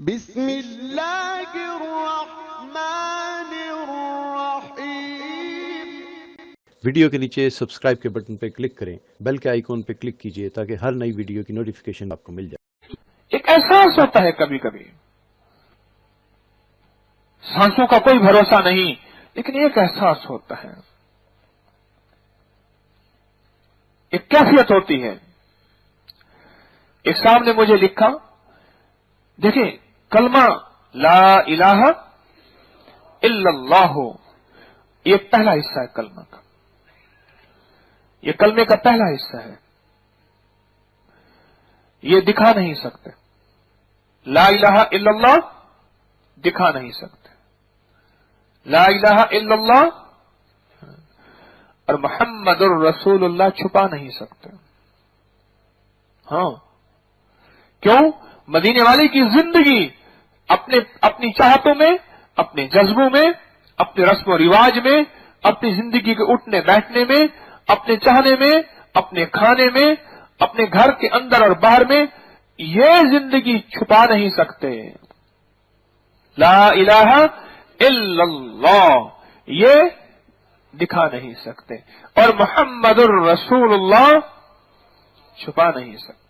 بسم اللہ الرحمن الرحیم۔ ویڈیو کے نیچے سبسکرائب کے بٹن پہ کلک کریں، بیل کے آئیکن پہ کلک کیجئے تاکہ ہر نئی ویڈیو کی نوٹیفیکیشن آپ کو مل جائے۔ ایک احساس ہوتا ہے کبھی کبھی، سانسوں کا کوئی بھروسہ نہیں، لیکن ایک احساس ہوتا ہے، ایک کیفیت ہوتی ہے۔ ایک صاحب نے مجھے لکھا، دیکھیں کلمہ لا الہ الا اللہ، یہ پہلا حصہ ہے کلمہ کا، یہ کلمے کا پہلا حصہ ہے، یہ دکھا نہیں سکتے۔ لا الہ الا اللہ دکھا نہیں سکتے، لا الہ الا اللہ اور محمد الرسول اللہ چھپا نہیں سکتے۔ ہاں، کیوں؟ مدینے والے کی زندگی اپنی چاہتوں میں، اپنے جذبوں میں، اپنے رسم و رواج میں، اپنی زندگی کے اٹھنے بیٹھنے میں، اپنے چاہنے میں، اپنے کھانے میں، اپنے گھر کے اندر اور باہر میں، یہ زندگی چھپا نہیں سکتے۔ لا الہ الا اللہ یہ دکھا نہیں سکتے، اور محمد الرسول اللہ چھپا نہیں سکتے۔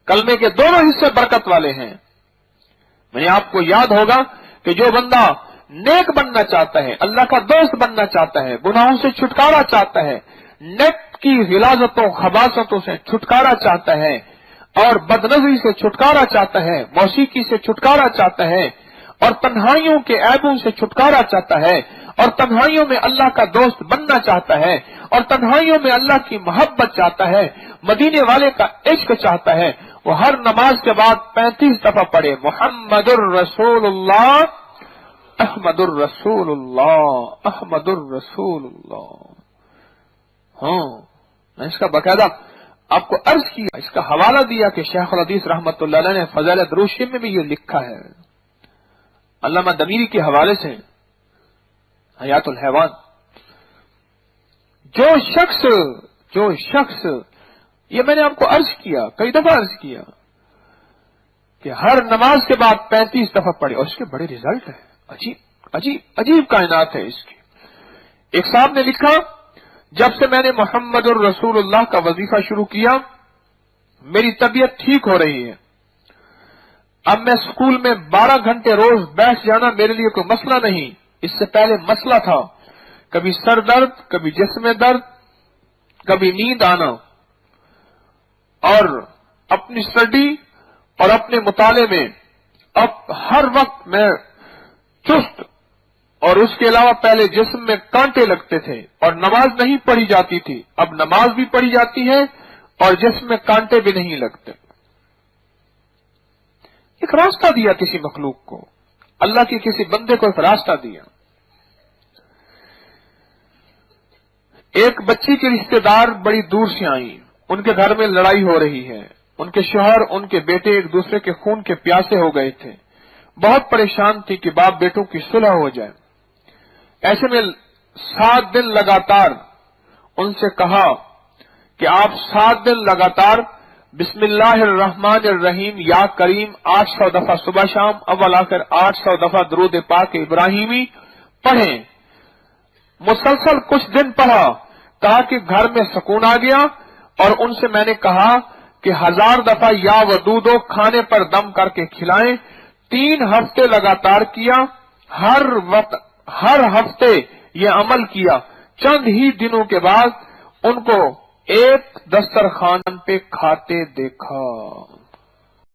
کلمے کے دونوں حصے برکت والے ہیں۔ میں نے آپ کو یاد ہوگا کہ جو بندہ نیک بننا چاہتا ہے، اللہ کا دوست بننا چاہتا ہے، گناہوں سے چھٹکارا چاہتا ہے، نیک کی غلاظتوں خباثتوں سے چھٹکارا چاہتا ہے، اور بدنظری سے چھٹکارا چاہتا ہے، موسیقی سے چھٹکارا چاہتا ہے، اور تنہائیوں کے عیبوں سے چھٹکارا چاہتا ہے، اور تنہائیوں میں اللہ کا دوست بننا چاہتا ہے، اور تنہائیوں میں اللہ کی محبت چاہتا ہے، مدینے والے کا عشق چاہتا ہے، وہ ہر نماز کے بعد 35 دفعہ پڑھے محمد الرسول اللہ، احمد الرسول اللہ، احمد الرسول اللہ۔ ہاں، میں اس کا باقاعدہ آپ کو عرض کیا، اس کا حوالہ دیا کہ شیخ الحدیث رحمت اللہ علیہ نے فضائل درود شریف میں بھی یہ لکھا ہے، علامہ دمیری کے حوالے سے حیات الحیوان۔ جو شخص یہ میں نے آپ کو عرض کیا، کئی دفعہ عرض کیا کہ ہر نماز کے بعد 35 دفعہ پڑھے، اور اس کے بڑے ریزلٹ ہیں، عجیب کائنات ہے اس کی۔ ایک صاحب نے لکھا، جب سے میں نے محمد الرسول اللہ کا وظیفہ شروع کیا میری طبیعت ٹھیک ہو رہی ہے۔ اب میں اسکول میں 12 گھنٹے روز بیٹھ جانا میرے لیے کوئی مسئلہ نہیں، اس سے پہلے مسئلہ تھا، کبھی سر درد، کبھی جسم میں درد، کبھی نیند آنا، اور اپنی اسٹڈی اور اپنے مطالعے میں اب ہر وقت میں چست، اور اس کے علاوہ پہلے جسم میں کانٹے لگتے تھے اور نماز نہیں پڑھی جاتی تھی، اب نماز بھی پڑھی جاتی ہے اور جسم میں کانٹے بھی نہیں لگتے۔ ایک راستہ دیا کسی مخلوق کو، اللہ کے کسی بندے کو ایک راستہ دیا۔ ایک بچی کے رشتہ دار بڑی دور سے آئیں، ان کے گھر میں لڑائی ہو رہی ہے، ان کے شوہر ان کے بیٹے ایک دوسرے کے خون کے پیاسے ہو گئے تھے، بہت پریشان تھی کہ باپ بیٹوں کی صلح ہو جائے۔ ایسے میں 7 دن لگاتار ان سے کہا کہ آپ 7 دن لگاتار بسم اللہ الرحمن الرحیم یا کریم 800 دفعہ صبح شام، اول آخر 800 دفعہ درود پاک ابراہیمی پڑھیں۔ مسلسل کچھ دن پڑھا، کہا کہ گھر میں سکون آ گیا، اور ان سے میں نے کہا کہ 1000 دفعہ یا ودودو کھانے پر دم کر کے کھلائیں۔ 3 ہفتے لگاتار کیا، ہر ہفتے یہ عمل کیا۔ چند ہی دنوں کے بعد ان کو ایک دسترخوان پہ کھاتے دیکھا۔